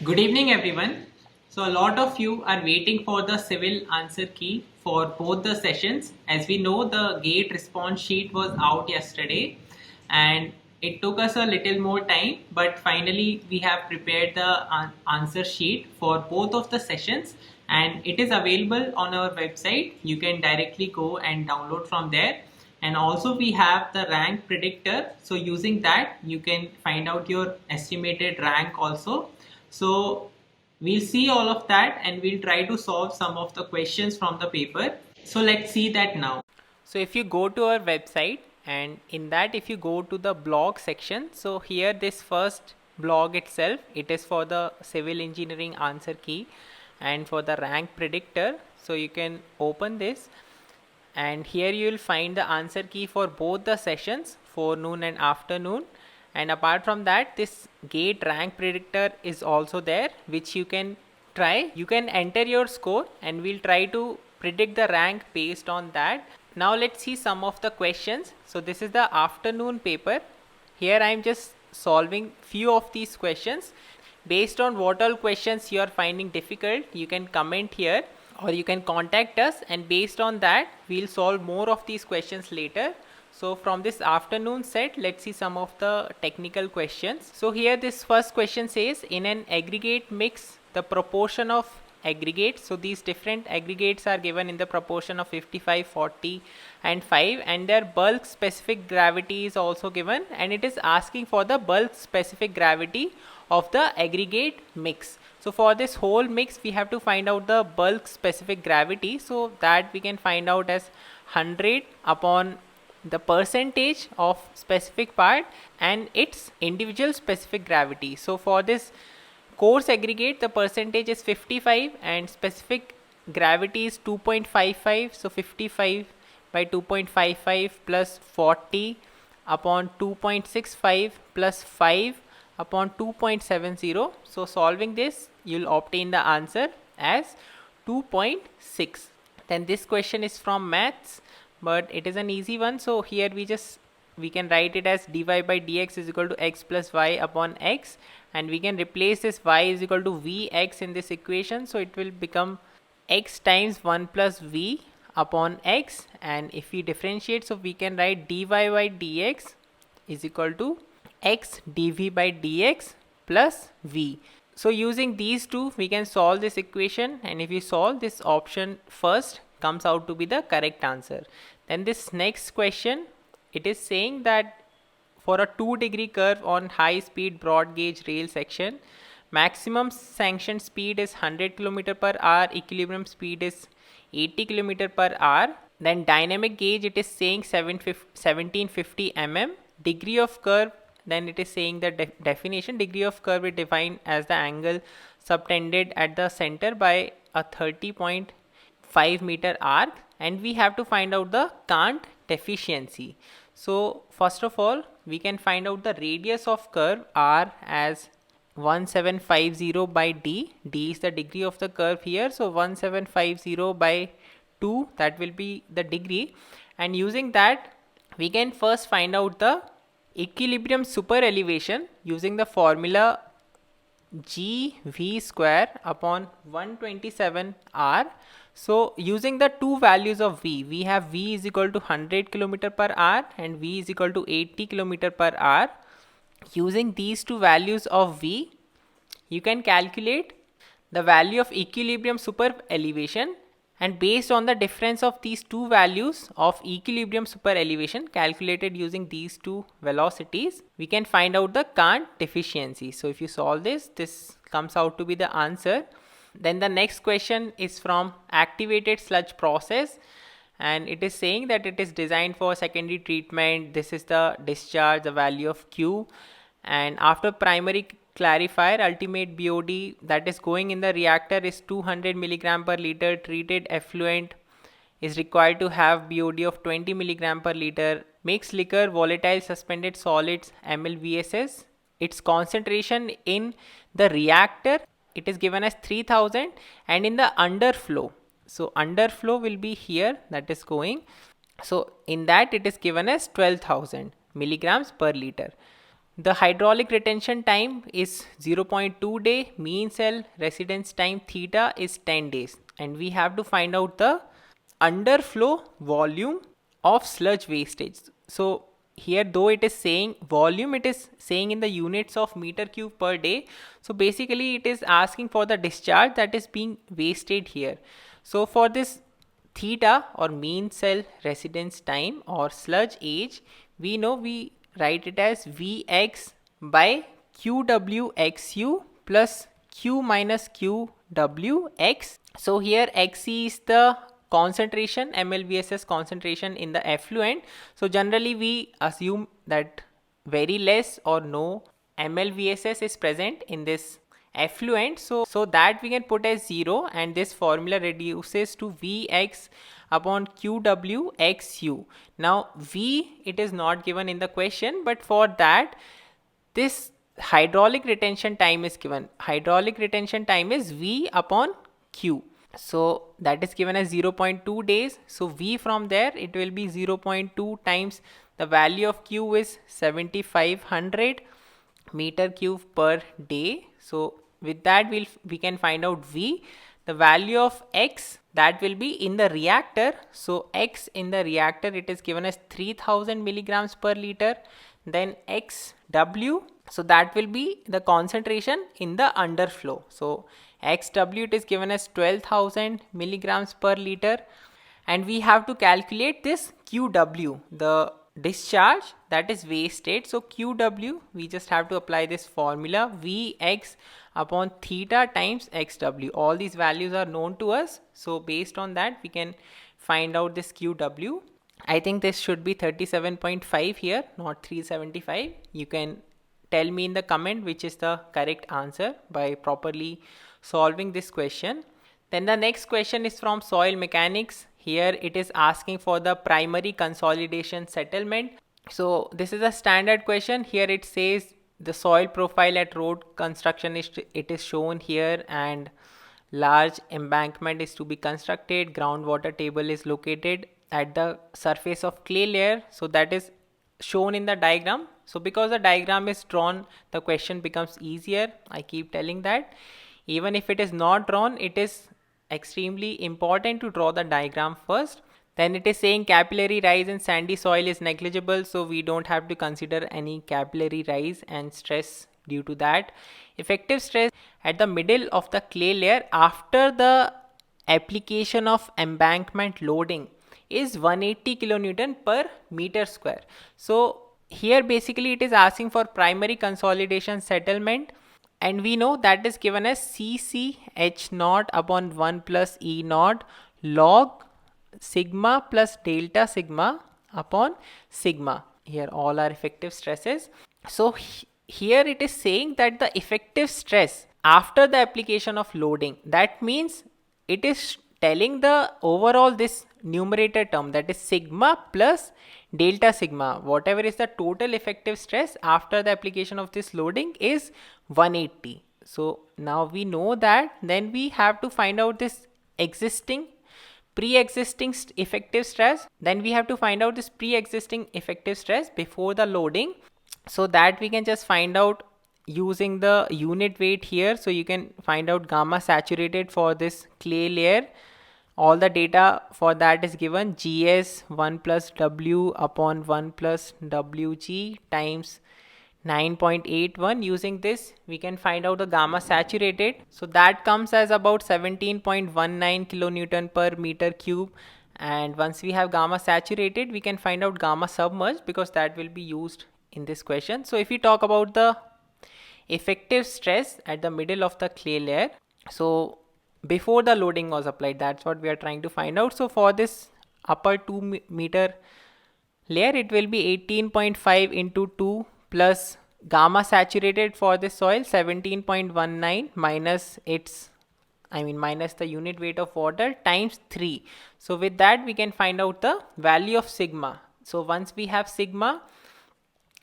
Good evening, everyone. So, a lot of you are waiting for the civil answer key for both the sessions. As we know, the gate response sheet was out yesterday and it took us a little more time, but finally, we have prepared the answer sheet for both of the sessions and it is available on our website. You can directly go and download from there. And also, we have the rank predictor. So, using that, you can find out your estimated rank also. So we'll see all of that and we'll try to solve some of the questions from the paper. So let's see that now. So if you go to our website and in that if you go to the blog section, so here this first blog itself, it is for the civil engineering answer key and for the rank predictor. So you can open this and here you will find the answer key for both the sessions, forenoon and afternoon. And apart from that, this gate rank predictor is also there, which you can try. You can enter your score and we'll try to predict the rank based on that. Now let's see some of the questions. So this is the afternoon paper. Here I am just solving few of these questions. Based on what all questions you are finding difficult, you can comment here or you can contact us, and based on that we'll solve more of these questions later. So from this afternoon set, let's see some of the technical questions. So here this first question says, in an aggregate mix, the proportion of aggregates, so these different aggregates are given in the proportion of 55, 40 and 5, and their bulk specific gravity is also given, and it is asking for the bulk specific gravity of the aggregate mix. So for this whole mix we have to find out the bulk specific gravity, so that we can find out as 100 upon the percentage of specific part and its individual specific gravity. So for this coarse aggregate the percentage is 55 and specific gravity is 2.55, so 55 by 2.55 plus 40 upon 2.65 plus 5 upon 2.70. So solving this you'll obtain the answer as 2.6. Then this question is from maths, but it is an easy one. So here we can write it as dy by dx is equal to x plus y upon x, and we can replace this y is equal to vx in this equation, so it will become x times 1 plus v upon x, and if we differentiate, so we can write dy by dx is equal to x dv by dx plus v. So using these two we can solve this equation, and if we solve, this option first comes out to be the correct answer. Then this next question, it is saying that for a 2-degree curve on high speed broad gauge rail section, maximum sanctioned speed is 100 km per hour, equilibrium speed is 80 km per hour. Then dynamic gauge, it is saying 1750 mm. Degree of curve, then it is saying the definition, degree of curve is defined as the angle subtended at the center by a 30.5 meter arc, and we have to find out the Kant deficiency. So first of all we can find out the radius of curve r as 1750 by d. D is the degree of the curve here, so 1750 by 2, that will be the degree, and using that we can first find out the equilibrium super elevation using the formula gv square upon 127 r. So using the two values of v, we have v is equal to 100 km per hour and v is equal to 80 km per hour. Using these two values of v, you can calculate the value of equilibrium super elevation, and based on the difference of these two values of equilibrium super elevation calculated using these two velocities, we can find out the Kant deficiency. So if you solve this, this comes out to be the answer. Then the next question is from activated sludge process, and it is saying that it is designed for secondary treatment. This is the discharge, the value of Q, and after primary clarifier, ultimate BOD that is going in the reactor is 200 milligram per liter. Treated effluent is required to have BOD of 20 milligram per liter. Mixed liquor, volatile suspended solids, MLVSS, its concentration in the reactor, it is given as 3000, and in the underflow, so underflow will be here, that is going, so in that it is given as 12,000 milligrams per liter. The hydraulic retention time is 0.2 day, mean cell residence time theta is 10 days, and we have to find out the underflow volume of sludge wastage. So here, though it is saying volume, it is saying in the units of meter cube per day. So basically it is asking for the discharge that is being wasted here. So for this theta or mean cell residence time or sludge age, we know we write it as Vx by QWXU plus Q minus QWX. So here Xe is the concentration, MLVSS concentration in the effluent. So generally we assume that very less or no MLVSS is present in this effluent, so that we can put as 0, and this formula reduces to Vx upon QWXU. Now V, it is not given in the question, but for that this hydraulic retention time is given. Hydraulic retention time is V upon Q. So that is given as 0.2 days. So V from there, it will be 0.2 times the value of Q is 7500 meter cube per day. So with that we can find out V. The value of X, that will be in the reactor. So X in the reactor, it is given as 3000 milligrams per liter. Then XW, so that will be the concentration in the underflow. So XW, it is given as 12,000 milligrams per liter, and we have to calculate this QW, the discharge that is wasted. So QW, we just have to apply this formula Vx upon theta times XW. All these values are known to us, so based on that we can find out this QW. I think this should be 37.5 here, not 375. You can tell me in the comment which is the correct answer by properly solving this question. Then the next question is from soil mechanics. Here it is asking for the primary consolidation settlement. So this is a standard question. Here it says the soil profile at road construction is shown here, and large embankment is to be constructed. Groundwater table is located at the surface of clay layer. So that is shown in the diagram. So because the diagram is drawn, the question becomes easier. I keep telling that. Even if it is not drawn, it is extremely important to draw the diagram first. Then it is saying capillary rise in sandy soil is negligible, so we don't have to consider any capillary rise and stress due to that. Effective stress at the middle of the clay layer after the application of embankment loading is 180 kilonewton per meter square. So here basically it is asking for primary consolidation settlement, and we know that is given as Cc H naught upon 1 plus E naught log sigma plus delta sigma upon sigma. Here all are effective stresses. So here it is saying that the effective stress after the application of loading, that means it is telling the overall this numerator term, that is sigma plus delta sigma, whatever is the total effective stress after the application of this loading is 180. So now we know that, then we have to find out this pre-existing effective stress. Then we have to find out this pre-existing effective stress before the loading, so that we can just find out using the unit weight here. So you can find out gamma saturated for this clay layer. All the data for that is given, GS 1 plus W upon 1 plus WG times 9.81. Using this we can find out the gamma saturated. So that comes as about 17.19 kilonewton per meter cube. And once we have gamma saturated, we can find out gamma submerged, because that will be used in this question. So if we talk about the effective stress at the middle of the clay layer, so before the loading was applied, that's what we are trying to find out. So for this upper 2 meter layer, it will be 18.5 into 2 plus gamma saturated for this soil 17.19 minus minus the unit weight of water times 3. So with that we can find out the value of sigma. So once we have sigma,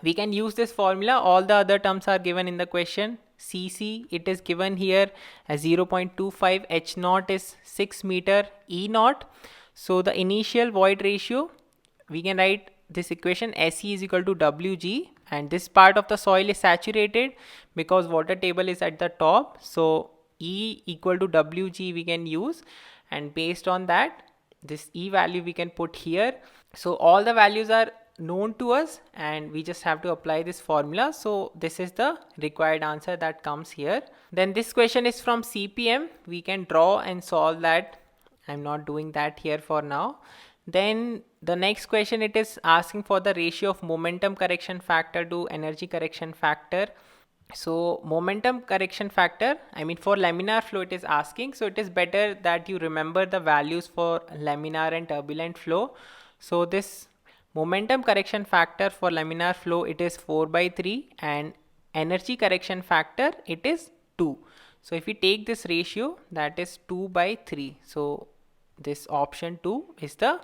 we can use this formula. All the other terms are given in the question. Cc, it is given here as 0.25, H naught is 6 meter, E naught. So the initial void ratio, we can write this equation, Se is equal to Wg and this part of the soil is saturated because water table is at the top. So E equal to Wg we can use, and based on that this E value we can put here. So all the values are known to us and we just have to apply this formula. So this is the required answer that comes here. Then this question is from CPM. We can draw and solve that. I'm not doing that here for now. Then the next question, it is asking for the ratio of momentum correction factor to energy correction factor. So momentum correction factor, I mean for laminar flow it is asking, so it is better that you remember the values for laminar and turbulent flow. So this momentum correction factor for laminar flow, it is 4/3, and energy correction factor, it is 2. So if we take this ratio, that is 2/3. So this option 2 is the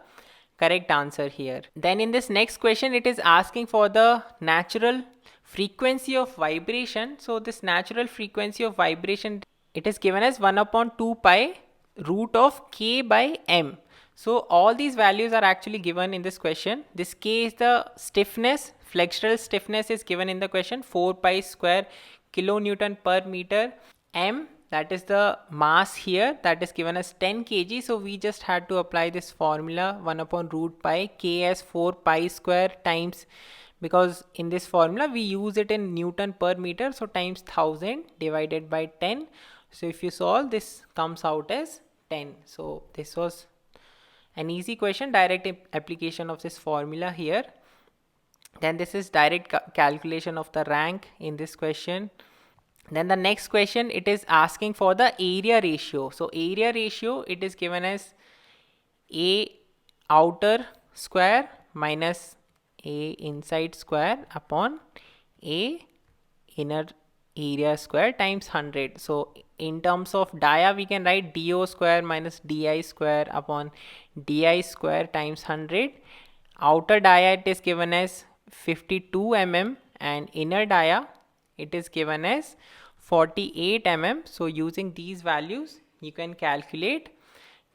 correct answer here. Then in this next question, it is asking for the natural frequency of vibration. So this natural frequency of vibration, it is given as 1/2 pi root of k by m. So all these values are actually given in this question. This k is the stiffness, flexural stiffness is given in the question, 4 pi square kilonewton per meter. M, that is the mass here, that is given as 10 kg. So we just had to apply this formula 1/root pi, k as 4 pi square times, because in this formula we use it in Newton per meter, so times 1000 divided by 10. So if you solve, this comes out as 10. So this was an easy question, direct application of this formula here. Then this is direct calculation of the rank in this question. Then the next question, it is asking for the area ratio. So area ratio, it is given as A outer square minus A inside square upon A inner area square times 100. So in terms of dia, we can write dO square minus di square upon di square times 100. Outer dia, it is given as 52 mm, and inner dia, it is given as 48 mm. So using these values, you can calculate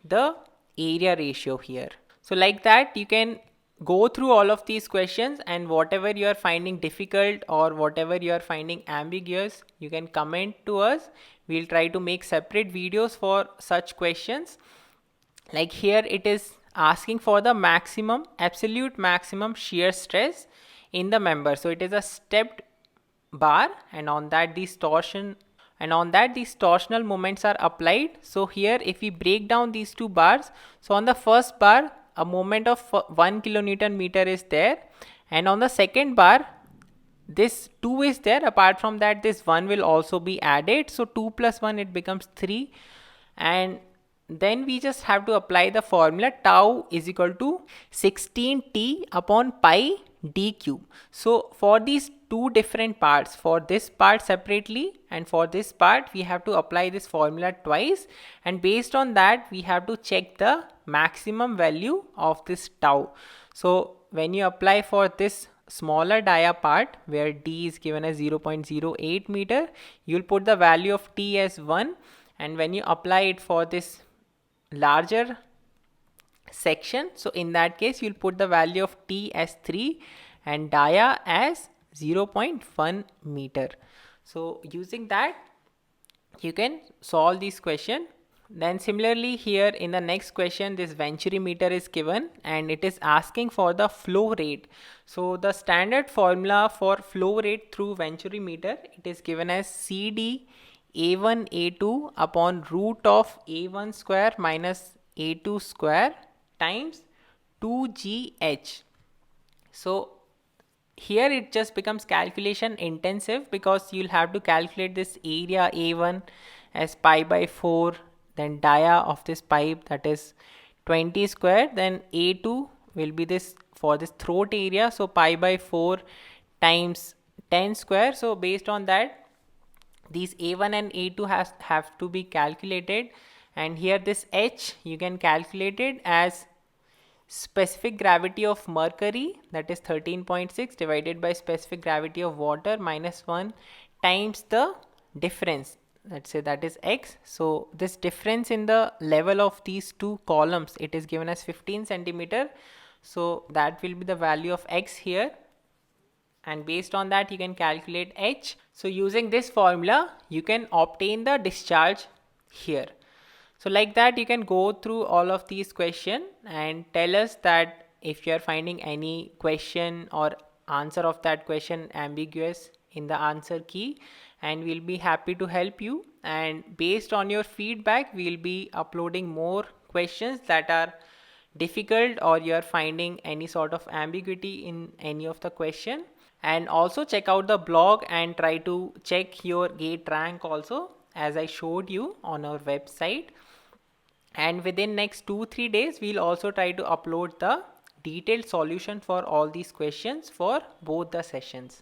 the area ratio here. So like that, you can go through all of these questions, and whatever you are finding difficult or whatever you are finding ambiguous, you can comment to us. We'll try to make separate videos for such questions. Like here, it is asking for the maximum, absolute maximum shear stress in the member. So it is a stepped bar, and on that these torsional moments are applied. So here if we break down these two bars, so on the first bar a moment of 1 kilonewton meter is there, and on the second bar this 2 is there. Apart from that, this 1 will also be added, so 2 plus 1, it becomes 3. And then we just have to apply the formula tau is equal to 16t upon pi d cube. So for these two different parts, for this part separately and for this part, we have to apply this formula twice, and based on that we have to check the maximum value of this tau. So when you apply for this smaller dia part where d is given as 0.08 meter, you'll put the value of t as 1, and when you apply it for this larger section, so in that case you'll put the value of t as 3 and dia as 0.1 meter. So using that, you can solve this question. Then similarly here in the next question, this Venturi meter is given and it is asking for the flow rate. So the standard formula for flow rate through Venturi meter, it is given as CD A1 A2 upon root of A1 square minus A2 square times 2GH. So here it just becomes calculation intensive, because you'll have to calculate this area A1 as pi by 4, then dia of this pipe, that is 20 square, then A2 will be this for this throat area, so pi by 4 times 10 square. So based on that, these A1 and A2 have to be calculated, and here this H you can calculate it as specific gravity of mercury, that is 13.6 divided by specific gravity of water minus 1 times the difference, let's say that is x. So this difference in the level of these two columns, it is given as 15 centimeter. So that will be the value of x here, and based on that you can calculate H. So using this formula you can obtain the discharge here. So like that you can go through all of these questions and tell us that if you are finding any question or answer of that question ambiguous in the answer key, and we'll be happy to help you, and based on your feedback we'll be uploading more questions that are difficult or you're finding any sort of ambiguity in any of the question. And also check out the blog and try to check your gate rank also, as I showed you on our website. And within next 2-3 days we'll also try to upload the detailed solution for all these questions for both the sessions.